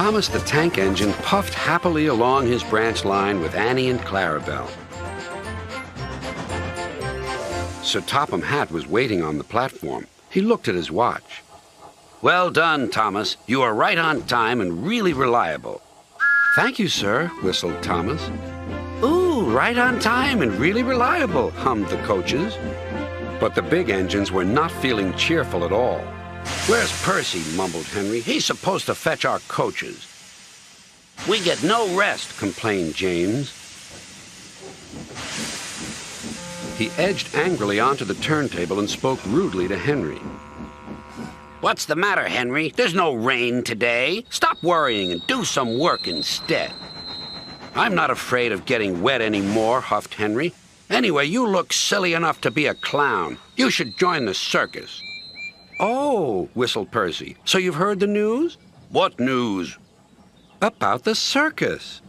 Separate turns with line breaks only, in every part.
Thomas the Tank Engine puffed happily along his branch line with Annie and Clarabelle. Sir Topham Hatt was waiting on the platform. He looked at his watch. "Well done, Thomas. You are right on time and really reliable." "Thank you, sir," whistled Thomas. "Ooh, right on time and really reliable," hummed the coaches. But the big engines were not feeling cheerful at all. "Where's Percy?" mumbled Henry. "He's supposed to fetch our coaches." "We get no rest," complained James. He edged angrily onto the turntable and spoke rudely to Henry. "What's the matter, Henry? There's no rain today. Stop worrying and do some work instead." "I'm not afraid of getting wet anymore," huffed Henry. "Anyway, you look silly enough to be a clown. You should join the circus." "Oh," whistled Percy. "So you've heard the news?" "What news?" "About the circus."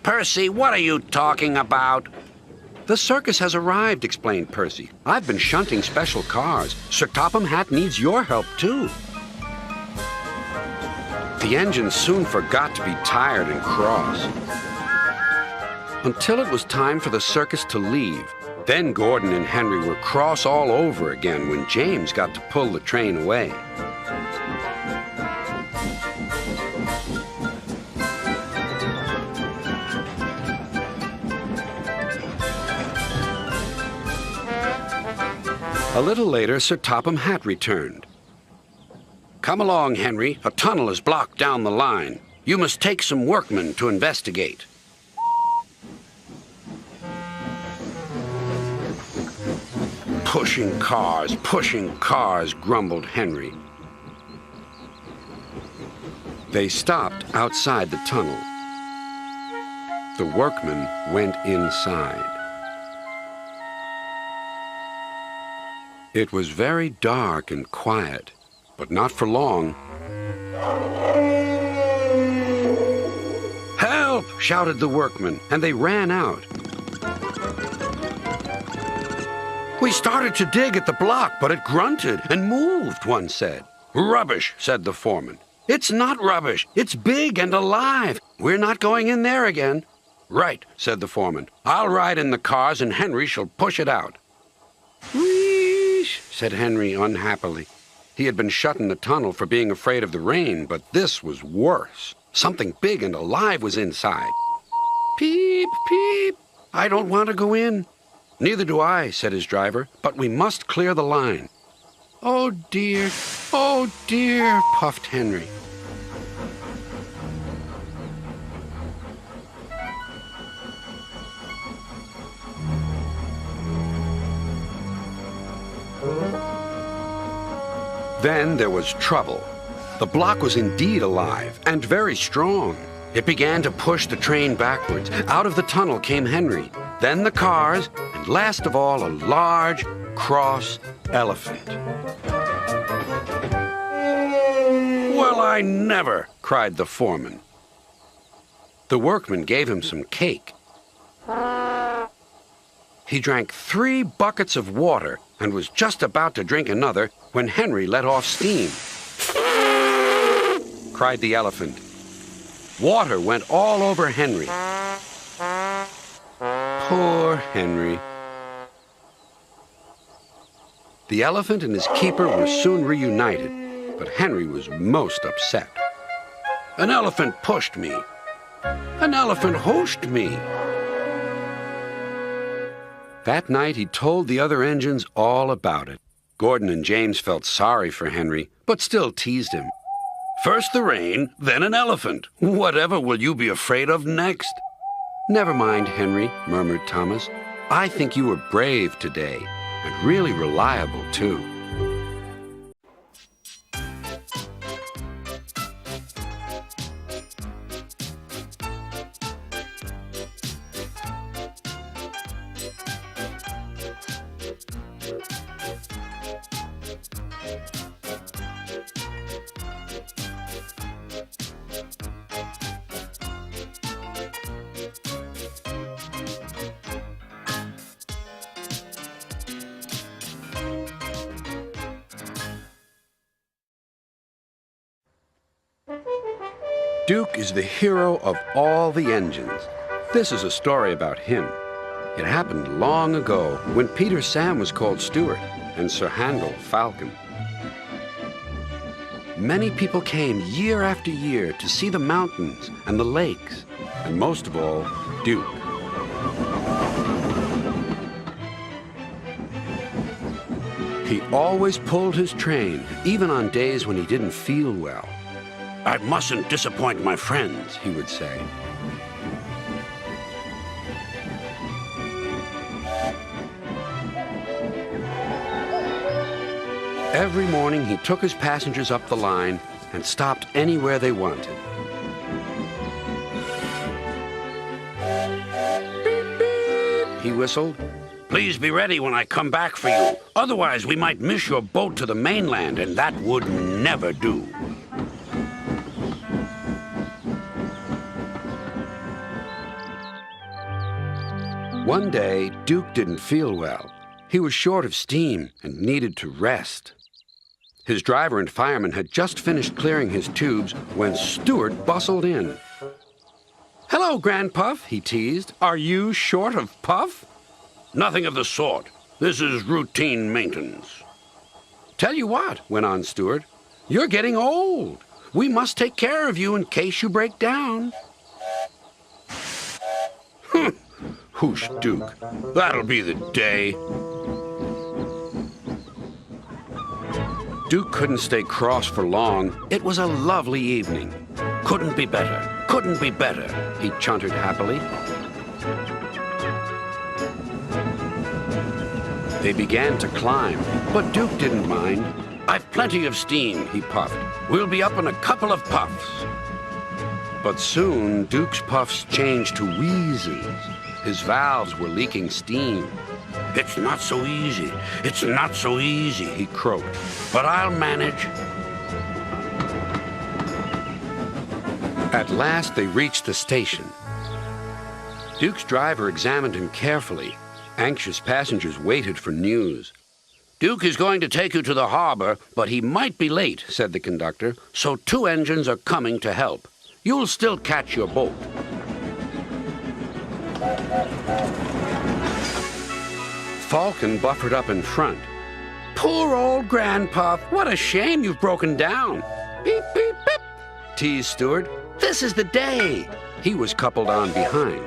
"Percy, what are you talking about?" "The circus has arrived," explained Percy. "I've been shunting special cars. Sir Topham Hatt needs your help, too." The engines soon forgot to be tired and cross, until it was time for the circus to leave. Then Gordon and Henry were cross all over again when James got to pull the train away. A little later, Sir Topham Hatt returned. "Come along, Henry. A tunnel is blocked down the line. You must take some workmen to investigate." pushing cars," grumbled Henry. They stopped outside the tunnel. The workmen went inside. It was very dark and quiet, but not for long. "Help!" shouted the workmen, and they ran out. "We started to dig at the block, but it grunted and moved," one said. "Rubbish," said the foreman. "It's not rubbish. It's big and alive. We're not going in there again." "Right," said the foreman. "I'll ride in the cars and Henry shall push it out." "Wheesh," said Henry unhappily. He had been shut in the tunnel for being afraid of the rain, but this was worse. Something big and alive was inside. "Peep, peep. I don't want to go in." "Neither do I," said his driver, "but we must clear the line." "Oh, dear, puffed Henry. Then there was trouble. The block was indeed alive and very strong. It began to push the train backwards. Out of the tunnel came Henry, then the cars, and last of all, a large, cross elephant. "Well, I never!" cried the foreman. The workman gave him some cake. He drank 3 buckets of water and was just about to drink another when Henry let off steam. Cried the elephant. Water went all over Henry. Poor Henry. The elephant and his keeper were soon reunited, but Henry was most upset. "An elephant pushed me. An elephant hooshed me." That night he told the other engines all about it. Gordon and James felt sorry for Henry, but still teased him. "First the rain, then an elephant. Whatever will you be afraid of next?" "Never mind, Henry," murmured Thomas. "I think you were brave today, and really reliable, too." Duke is the hero of all the engines. This is a story about him. It happened long ago when Peter Sam was called Stuart and Sir Handel Falcon. Many people came year after year to see the mountains and the lakes, and most of all, Duke. He always pulled his train, even on days when he didn't feel well. "I mustn't disappoint my friends," he would say. Every morning he took his passengers up the line and stopped anywhere they wanted. "Beep, beep," he whistled. "Please be ready when I come back for you. Otherwise, we might miss your boat to the mainland, and that would never do." One day, Duke didn't feel well. He was short of steam and needed to rest. His driver and fireman had just finished clearing his tubes when Stuart bustled in. "Hello, Grand Puff," he teased. "Are you short of puff?" "Nothing of the sort. This is routine maintenance." "Tell you what," went on Stuart, "you're getting old. We must take care of you in case you break down." Whoosh, Duke. "That'll be the day." Duke couldn't stay cross for long. It was a lovely evening. "Couldn't be better. Couldn't be better," he chuntered happily. They began to climb, but Duke didn't mind. "I've plenty of steam," he puffed. "We'll be up in a couple of puffs." But soon, Duke's puffs changed to wheezes. His valves were leaking steam. "It's not so easy. It's not so easy," he croaked. "But I'll manage." At last, they reached the station. Duke's driver examined him carefully. Anxious passengers waited for news. "Duke is going to take you to the harbor, but he might be late," said the conductor, "so 2 engines are coming to help. You'll still catch your boat." Falcon buffered up in front. "Poor old Grand Puff, what a shame you've broken down." "Beep, beep, beep," teased Stuart. "This is the day." He was coupled on behind.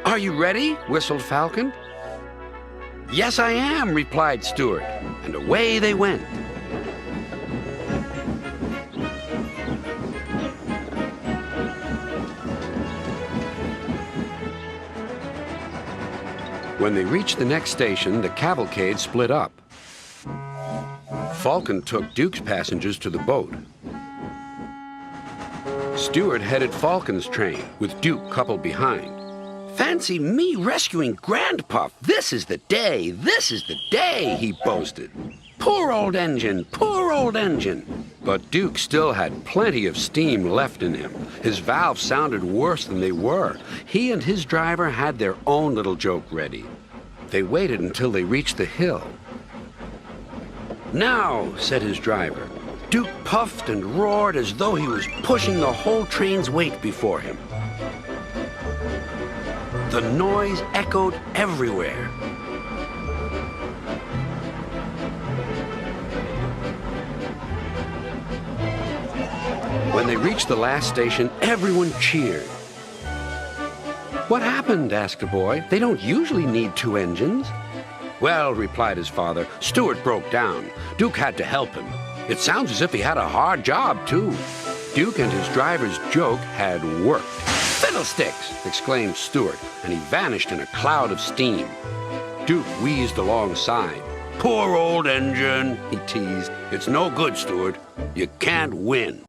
"Are you ready?" whistled Falcon. "Yes, I am," replied Stuart, and away they went. When they reached the next station, the cavalcade split up. Falcon took Duke's passengers to the boat. Stuart headed Falcon's train, with Duke coupled behind. "Fancy me rescuing Grand Puff. This is the day, this is the day," he boasted. "Poor old engine, poor old engine." But Duke still had plenty of steam left in him. His valves sounded worse than they were. He and his driver had their own little joke ready. They waited until they reached the hill. "Now," said his driver. Duke puffed and roared as though he was pushing the whole train's weight before him. The noise echoed everywhere. When they reached the last station, everyone cheered. "What happened?" asked the boy. "They don't usually need 2 engines." "Well," replied his father, "Stuart broke down. Duke had to help him. It sounds as if he had a hard job, too." Duke and his driver's joke had worked. "Fiddlesticks!" exclaimed Stuart, and he vanished in a cloud of steam. Duke wheezed alongside. "Poor old engine," he teased. "It's no good, Stuart. You can't win."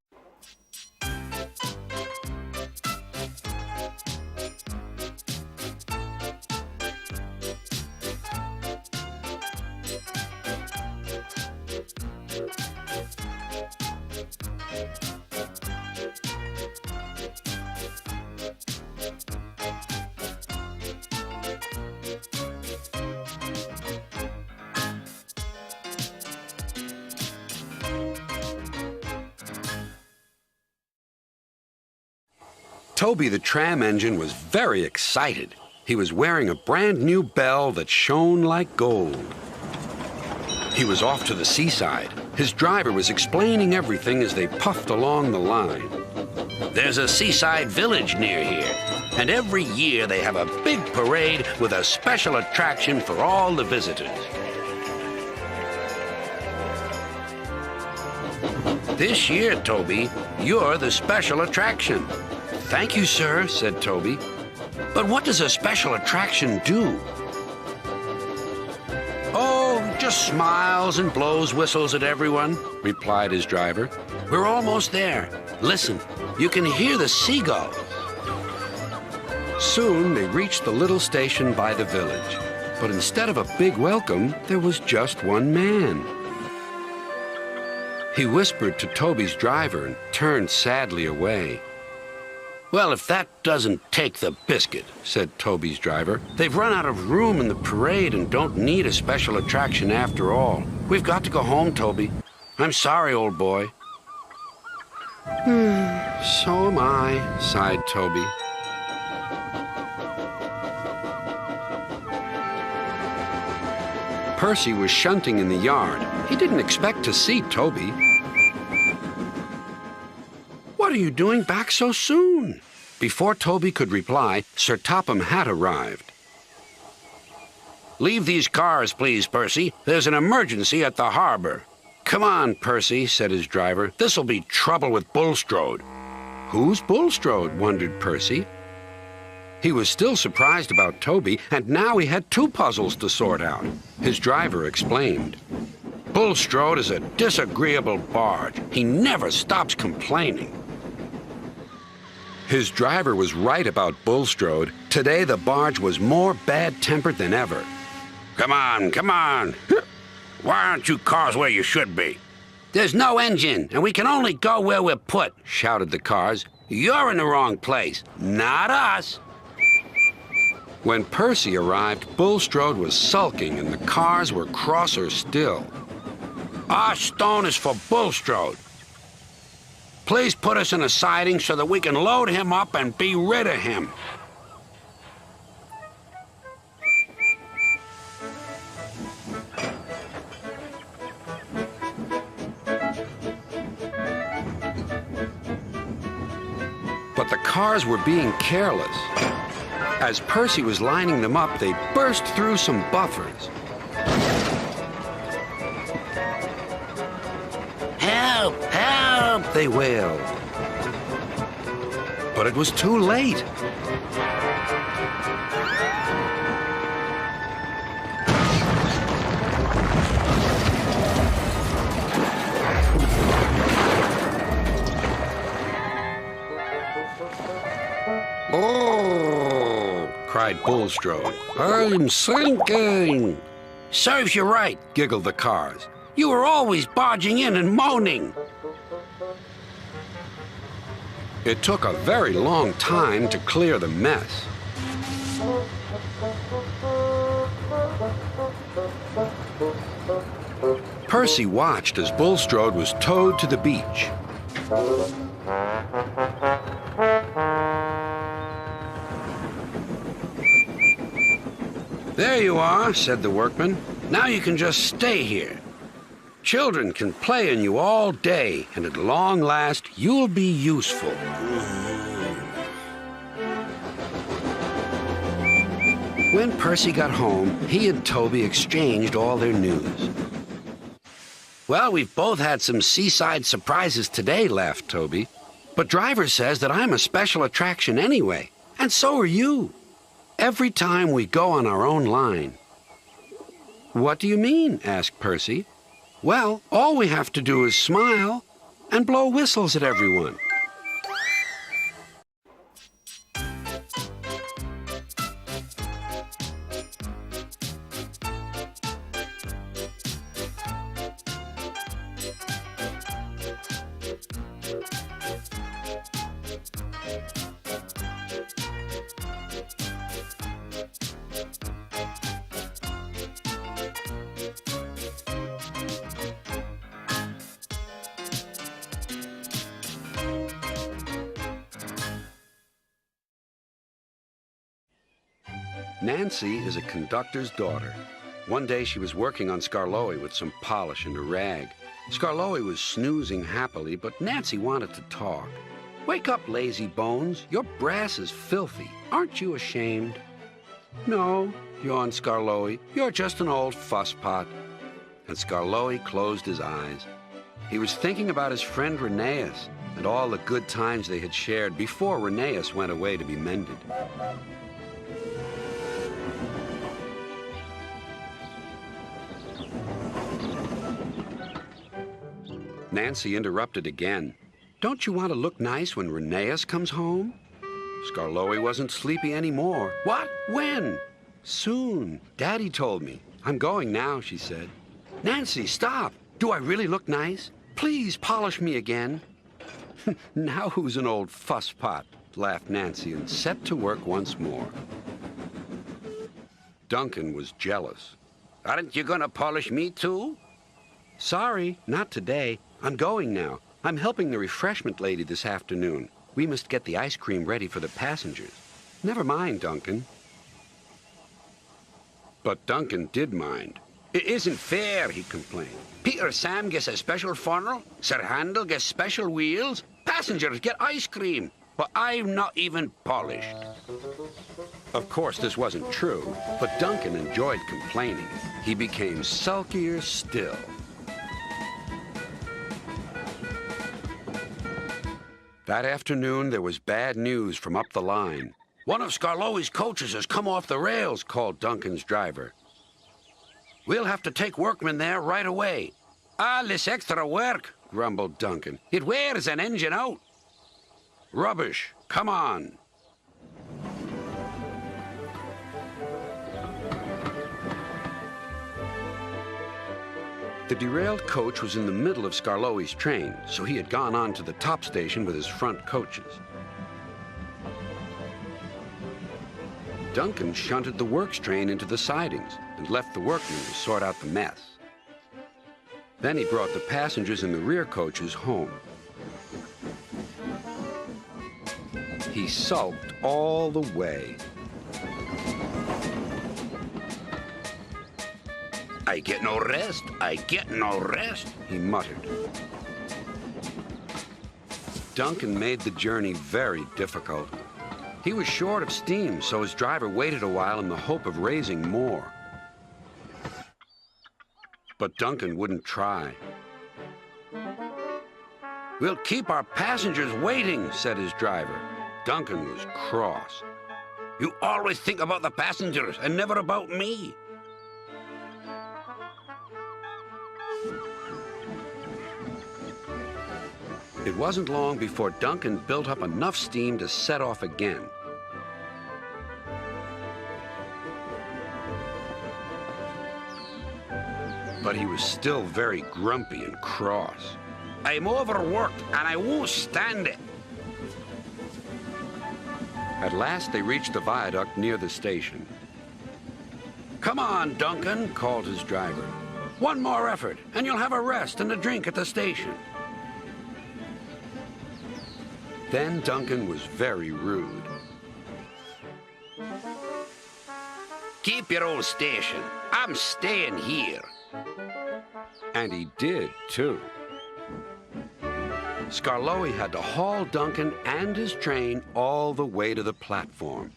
Toby the tram engine was very excited. He was wearing a brand new bell that shone like gold. He was off to the seaside. His driver was explaining everything as they puffed along the line. There's a seaside village near here, and every year they have a big parade with a special attraction for all the visitors. This year, Toby, you're the special attraction. Thank you, sir, said Toby. But what does a special attraction do? Oh, just smiles and blows whistles at everyone, replied his driver. We're almost there. Listen, you can hear the seagulls. Soon they reached the little station by the village. But instead of a big welcome, there was just one man. He whispered to Toby's driver and turned sadly away. Well, if that doesn't take the biscuit, said Toby's driver. They've run out of room in the parade and don't need a special attraction after all. We've got to go home, Toby. I'm sorry, old boy. So am I, sighed Toby. Percy was shunting in the yard. He didn't expect to see Toby. What are you doing back so soon? Before Toby could reply, Sir Topham had arrived. Leave these cars, please, Percy. There's an emergency at the harbor. Come on, Percy, said his driver. This'll be trouble with Bulstrode. Who's Bulstrode? Wondered Percy. He was still surprised about Toby, and now he had two puzzles to sort out. His driver explained. Bulstrode is a disagreeable barge. He never stops complaining. His driver was right about Bulstrode. Today the barge was more bad-tempered than ever. Come on, come on. Why aren't you cars where you should be? There's no engine, and we can only go where we're put, shouted the cars. You're in the wrong place, not us. When Percy arrived, Bulstrode was sulking and the cars were crosser still. Our stone is for Bulstrode. Please put us in a siding so that we can load him up and be rid of him. But the cars were being careless. As Percy was lining them up, they burst through some buffers. Help! Help! They wailed. But it was too late. Oh! Cried Bulstrode. I'm sinking! Serves you right, giggled the cars. You were always barging in and moaning. It took a very long time to clear the mess. Percy watched as Bulstrode was towed to the beach. There you are, said the workman. Now you can just stay here. Children can play in you all day, and at long last, you'll be useful. When Percy got home, he and Toby exchanged all their news. Well, we've both had some seaside surprises today, laughed Toby. But Driver says that I'm a special attraction anyway, and so are you. Every time we go on our own line. What do you mean? Asked Percy. Well, all we have to do is smile and blow whistles at everyone. Nancy is a conductor's daughter. One day she was working on Skarloey with some polish and a rag. Skarloey was snoozing happily, but Nancy wanted to talk. "Wake up, lazy bones. Your brass is filthy. Aren't you ashamed?" "No," yawned Skarloey. "You're just an old fusspot." And Skarloey closed his eyes. He was thinking about his friend Rheneas and all the good times they had shared before Rheneas went away to be mended. Nancy interrupted again. "Don't you want to look nice when Rheneas comes home?" Skarloey wasn't sleepy anymore. "What? When?" "Soon. Daddy told me. I'm going now," she said. "Nancy, stop! Do I really look nice? Please polish me again." "Now who's an old fusspot?" laughed Nancy and set to work once more. Duncan was jealous. "Aren't you going to polish me too?" "Sorry, not today. I'm going now. I'm helping the refreshment lady this afternoon. We must get the ice cream ready for the passengers." "Never mind, Duncan." But Duncan did mind. "It isn't fair," he complained. "Peter Sam gets a special funnel, Sir Handel gets special wheels, passengers get ice cream, but I'm not even polished." Of course, this wasn't true, but Duncan enjoyed complaining. He became sulkier still. That afternoon, there was bad news from up the line. "One of Skarloey's coaches has come off the rails," called Duncan's driver. "We'll have to take workmen there right away." "All this extra work," grumbled Duncan. "It wears an engine out." "Rubbish. Come on." The derailed coach was in the middle of Skarloey's train, so he had gone on to the top station with his front coaches. Duncan shunted the works train into the sidings and left the workmen to sort out the mess. Then he brought the passengers in the rear coaches home. He sulked all the way. "I get no rest, I get no rest," he muttered. Duncan made the journey very difficult. He was short of steam, so his driver waited a while in the hope of raising more. But Duncan wouldn't try. "We'll keep our passengers waiting," said his driver. Duncan was cross. "You always think about the passengers and never about me." It wasn't long before Duncan built up enough steam to set off again. But he was still very grumpy and cross. "I'm overworked and I won't stand it." At last they reached the viaduct near the station. "Come on, Duncan," called his driver. "One more effort and you'll have a rest and a drink at the station." Then Duncan was very rude. "Keep your old station. I'm staying here." And he did, too. Skarloey had to haul Duncan and his train all the way to the platform.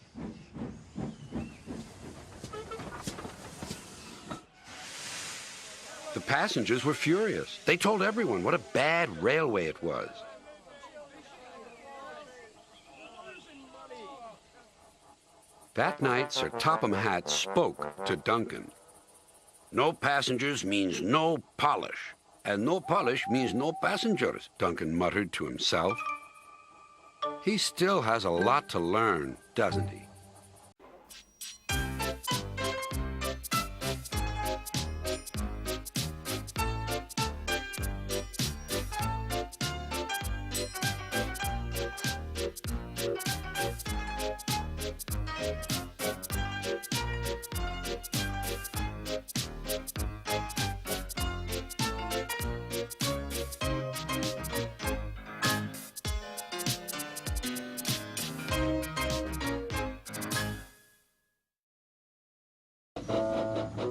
The passengers were furious. They told everyone what a bad railway it was. That night, Sir Topham Hatt spoke to Duncan. "No passengers means no polish, and no polish means no passengers," Duncan muttered to himself. He still has a lot to learn, doesn't he?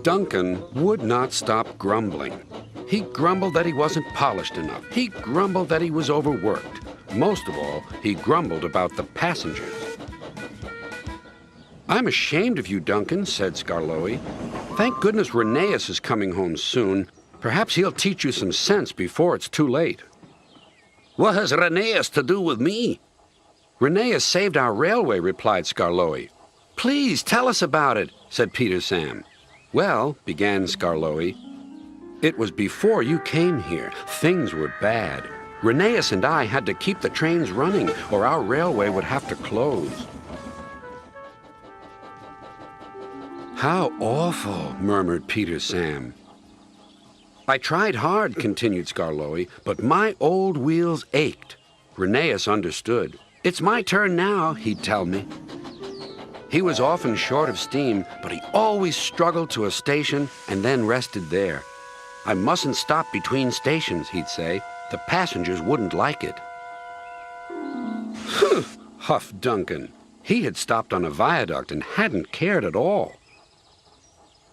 Duncan would not stop grumbling. He grumbled that he wasn't polished enough. He grumbled that he was overworked. Most of all, he grumbled about the passengers. "I'm ashamed of you, Duncan," said Skarloey. "Thank goodness Rheneas is coming home soon. Perhaps he'll teach you some sense before it's too late." "What has Rheneas to do with me?" "Rheneas saved our railway," replied Skarloey. "Please tell us about it," said Peter Sam. "Well," began Skarloey, "it was before you came here. Things were bad. Rheneas and I had to keep the trains running, or our railway would have to close." "How awful," murmured Peter Sam. "I tried hard," continued Skarloey, "but my old wheels ached." Rheneas understood. "It's my turn now," he'd tell me. He was often short of steam, but he always struggled to a station and then rested there. "I mustn't stop between stations," he'd say. "The passengers wouldn't like it." "Huh," huffed Duncan. He had stopped on a viaduct and hadn't cared at all.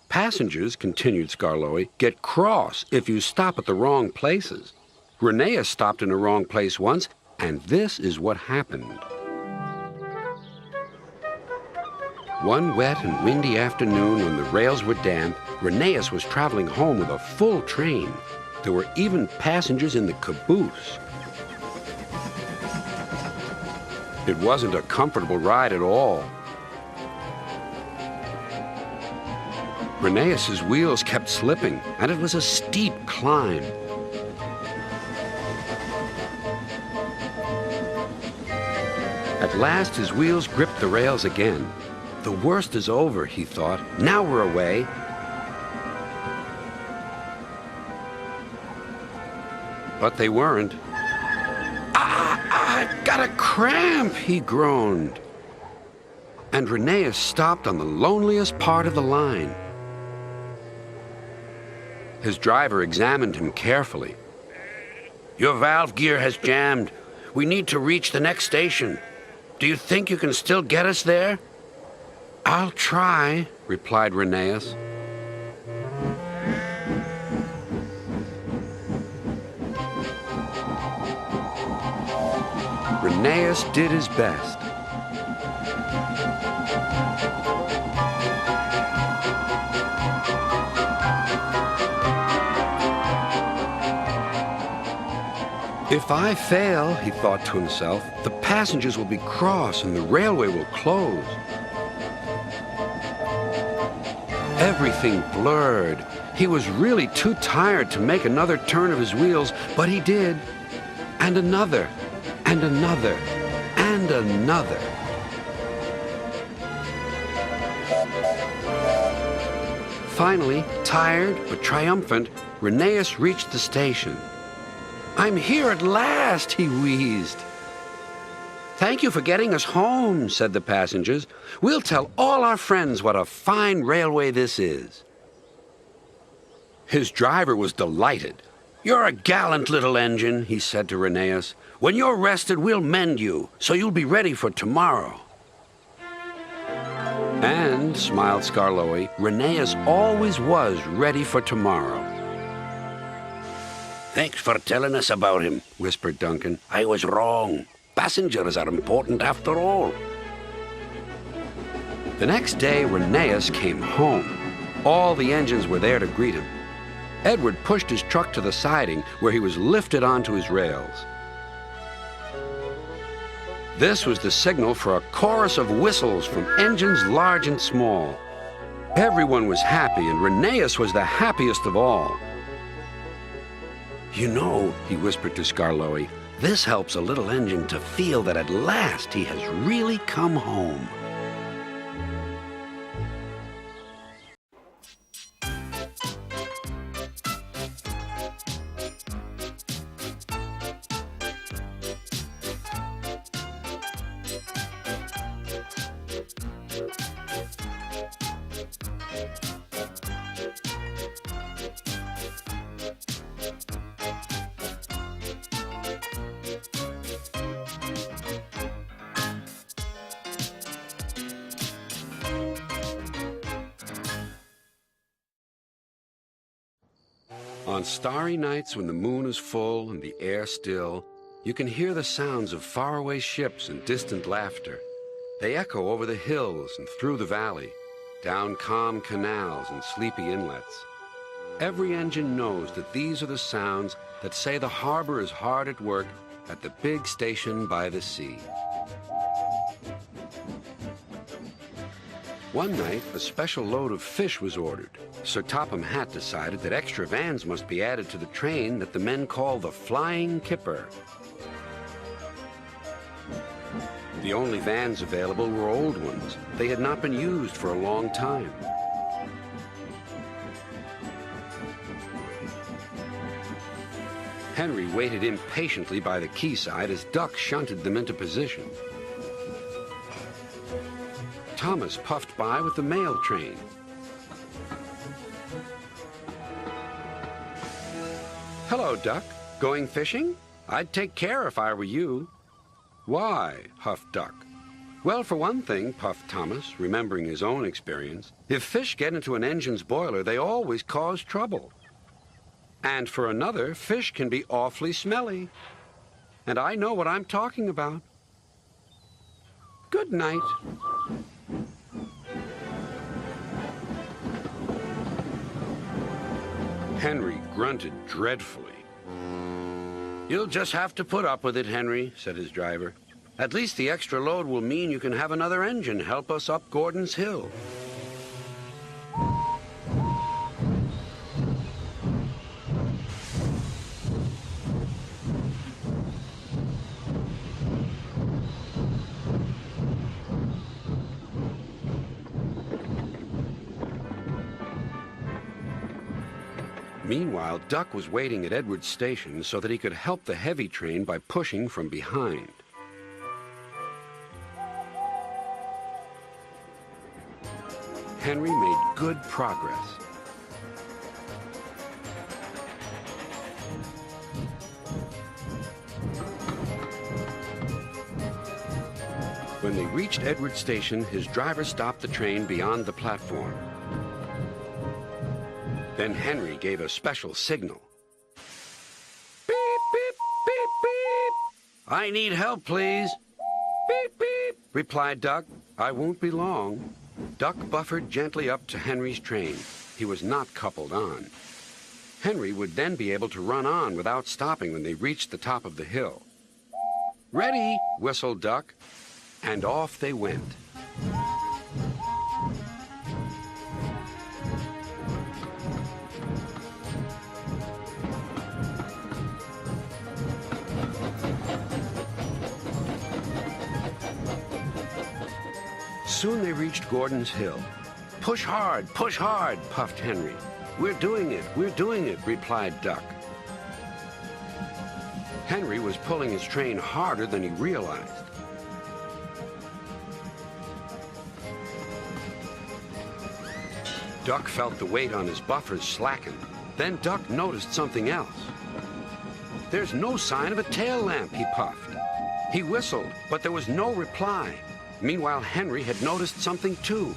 "Passengers," continued Skarloey, "get cross if you stop at the wrong places. Rheneas stopped in the wrong place once, and this is what happened." One wet and windy afternoon when the rails were damp, Rheneas was traveling home with a full train. There were even passengers in the caboose. It wasn't a comfortable ride at all. Rheneas's wheels kept slipping, and it was a steep climb. At last, his wheels gripped the rails again. "The worst is over," he thought. "Now we're away." But they weren't. "I've got a cramp," he groaned. And Rheneas stopped on the loneliest part of the line. His driver examined him carefully. "Your valve gear has jammed. We need to reach the next station. Do you think you can still get us there?" "I'll try," replied Rheneas. Rheneas did his best. "If I fail," he thought to himself, "the passengers will be cross and the railway will close." Everything blurred. He was really too tired to make another turn of his wheels, but he did. And another, and another, and another. Finally, tired but triumphant, Rheneas reached the station. "I'm here at last," he wheezed. "Thank you for getting us home," said the passengers. "We'll tell all our friends what a fine railway this is." His driver was delighted. "You're a gallant little engine," he said to Rheneas. "When you're rested, we'll mend you, so you'll be ready for tomorrow." And, smiled Skarloey, Rheneas always was ready for tomorrow. "Thanks for telling us about him," whispered Duncan. "I was wrong. Passengers are important after all." The next day, Rheneas came home. All the engines were there to greet him. Edward pushed his truck to the siding, where he was lifted onto his rails. This was the signal for a chorus of whistles from engines large and small. Everyone was happy, and Rheneas was the happiest of all. "You know," he whispered to Skarloey, "this helps a little engine to feel that at last he has really come home." On starry nights when the moon is full and the air still, you can hear the sounds of faraway ships and distant laughter. They echo over the hills and through the valley, down calm canals and sleepy inlets. Every engine knows that these are the sounds that say the harbor is hard at work at the big station by the sea. One night, a special load of fish was ordered. Sir Topham Hatt decided that extra vans must be added to the train that the men call the Flying Kipper. The only vans available were old ones. They had not been used for a long time. Henry waited impatiently by the quayside as Duck shunted them into position. Thomas puffed by with the mail train. Hello, Duck. Going fishing? I'd take care if I were you. Why? Huffed Duck. Well, for one thing, puffed Thomas, remembering his own experience, if fish get into an engine's boiler, they always cause trouble. And for another, fish can be awfully smelly. And I know what I'm talking about. Good night. Henry grunted dreadfully. You'll just have to put up with it, Henry, said his driver. At least the extra load will mean you can have another engine help us up Gordon's Hill. Meanwhile, Duck was waiting at Edwards Station so that he could help the heavy train by pushing from behind. Henry made good progress. When they reached Edwards Station, his driver stopped the train beyond the platform. Then Henry gave a special signal. Beep, beep, beep, beep. I need help, please. Beep, beep, replied Duck. I won't be long. Duck buffered gently up to Henry's train. He was not coupled on. Henry would then be able to run on without stopping when they reached the top of the hill. Ready, whistled Duck, and off they went. Soon they reached Gordon's Hill. Push hard, puffed Henry. We're doing it, replied Duck. Henry was pulling his train harder than he realized. Duck felt the weight on his buffers slacken. Then Duck noticed something else. There's no sign of a tail lamp, he puffed. He whistled, but there was no reply. Meanwhile, Henry had noticed something too.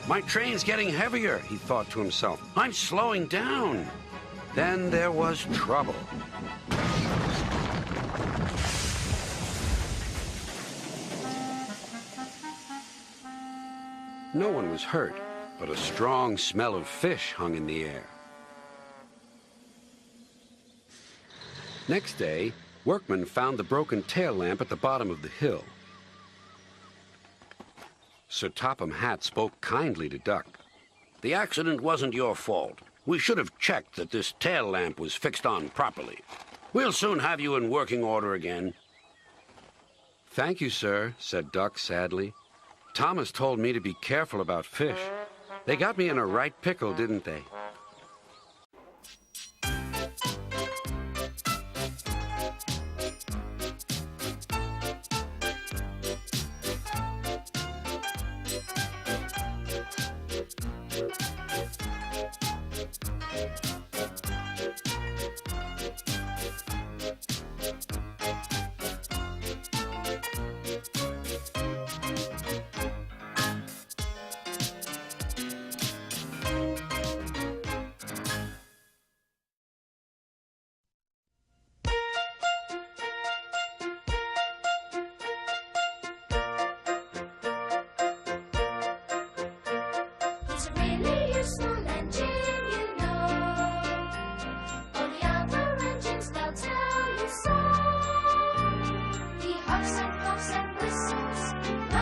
My train's getting heavier, he thought to himself. I'm slowing down. Then there was trouble. No one was hurt, but a strong smell of fish hung in the air. Next day, workmen found the broken tail lamp at the bottom of the hill. Sir Topham Hatt spoke kindly to Duck. The accident wasn't your fault. We should have checked that this tail lamp was fixed on properly. We'll soon have you in working order again. Thank you, sir, said Duck sadly. Thomas told me to be careful about fish. They got me in a right pickle, didn't they?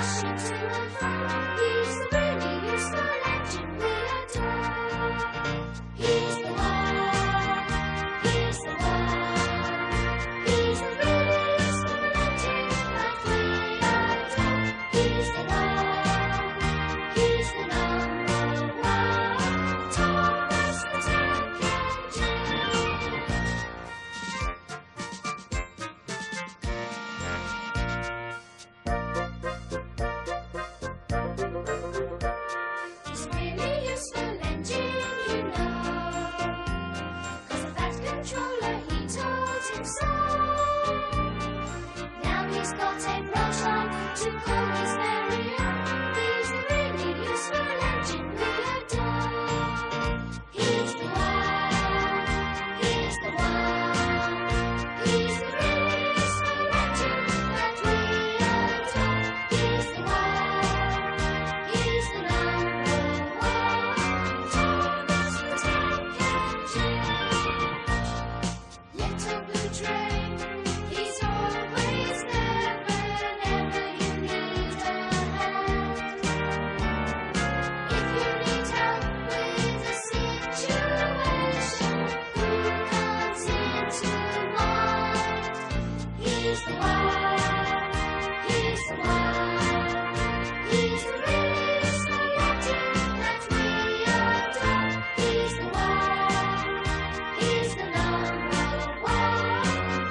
rushing to and fro. He's the really useful engine we adore. He's the one, he's the one. He's the really useful engine that we adore. He's the one, he's the number one. Thomas the Tank Engine. He's a really useful engine, you know, 'cause of that controller he told him so. Now he's got a proton to call his very own. He's a really useful engine we adore. He's the one, he's the one. He's the really useful engine that we adore. He's the one, he's the number one. Thomas the Tank Engine. Little blue train, he's always there whenever you need a hand. If you need help with a situation, who comes into mind? He's the one, he's the one. He's the really useful engine that we adore. He's the one, he's the number one.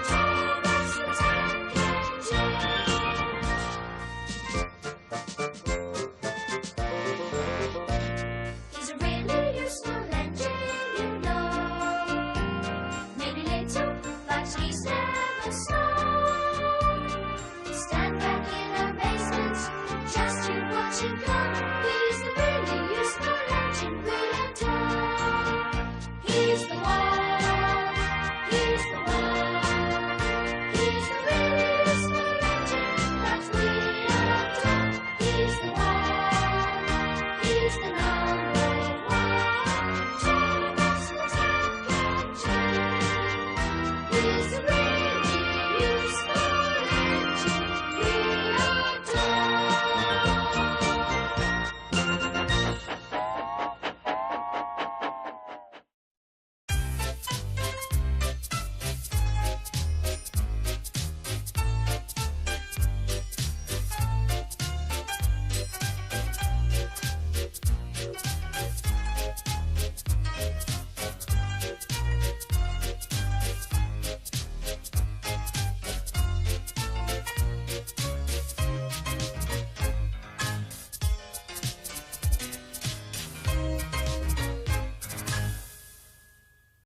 Thomas the Tank Engine. He's a really useful engine, you know. Maybe little, but he's never slow. Stand back in amazement, just to watch him go.